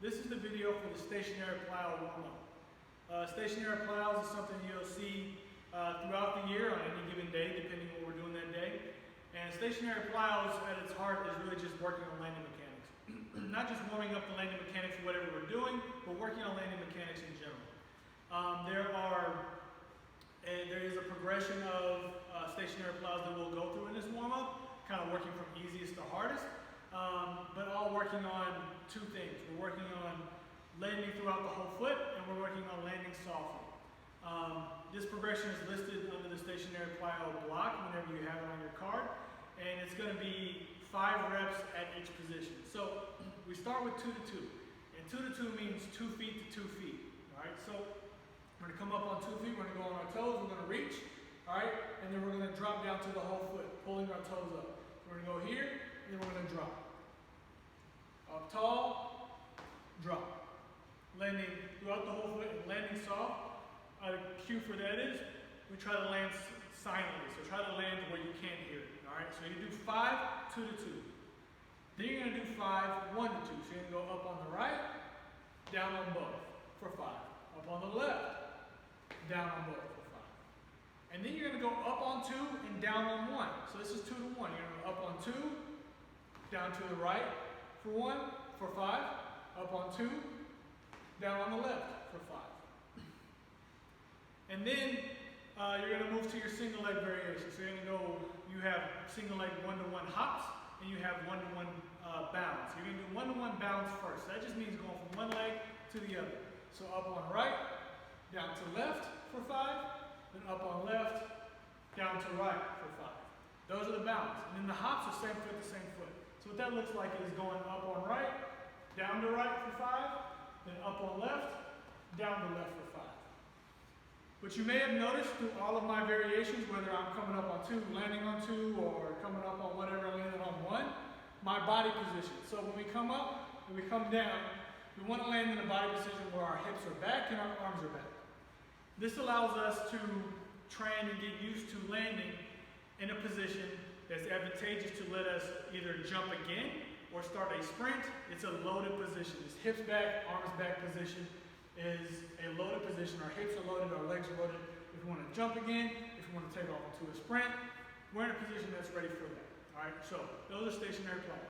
This is the video for the stationary plow warm-up. Stationary plows is something you'll see throughout the year on any given day, depending on what we're doing that day. And stationary plows, at its heart, is really just working on landing mechanics. Not just warming up the landing mechanics for whatever we're doing, but working on landing mechanics in general. There is a progression of stationary plows that we'll go through in this warm-up, kind of working from easiest to hardest, but all working on two things. We're working on landing throughout the whole foot, and we're working on landing softly. This progression is listed under the stationary plow block whenever you have it on your card, and it's going to be 5 reps at each position. So we start with 2 to 2, and 2 to 2 means 2 feet to 2 feet. All right, so we're going to come up on 2 feet, we're going to go on our toes, we're going to reach, all right, and then we're going to drop down to the whole foot, pulling our toes up. So we're going to go here, and then we're going to drop. Up tall, drop. Landing throughout the whole foot and landing soft. A cue for that is we try to land silently, so try to land where you can't hear it. All right, so you do 5, 2 to 2. Then you're going to do 5, 1 to 2. So you're going to go up on the right, down on both for 5. Up on the left, down on both for 5. And then you're going to go up on 2 and down on 1. So this is 2 to 1. You're going to go up on 2, down to the right for 1, for 5, up on 2, down on the left for 5. And then you're going to move to your single leg variation. So you're going to go, you have single leg 1-to-1 hops, and you have 1-to-1 bounds. You're going to do 1-to-1 bounds first. That just means going from one leg to the other. So up on right, down to left for 5, then up on left, down to right for 5. Those are the bounds. And then the hops are same foot to same foot. So what that looks like is going up on right, down to right for 5, then up on left, down to left for 5. But you may have noticed through all of my variations, whether I'm coming up on 2, landing on 2, or coming up on whatever, landing on 1, my body position. So when we come up and we come down, we want to land in a body position where our hips are back and our arms are back. This allows us to train and get used to landing in a position that's advantageous to let us either jump again or start a sprint. It's a loaded position. This hips back, arms back position is a loaded position. Our hips are loaded, our legs are loaded. If we want to jump again, if we want to take off into a sprint, we're in a position that's ready for that. All right, so those are stationary plows.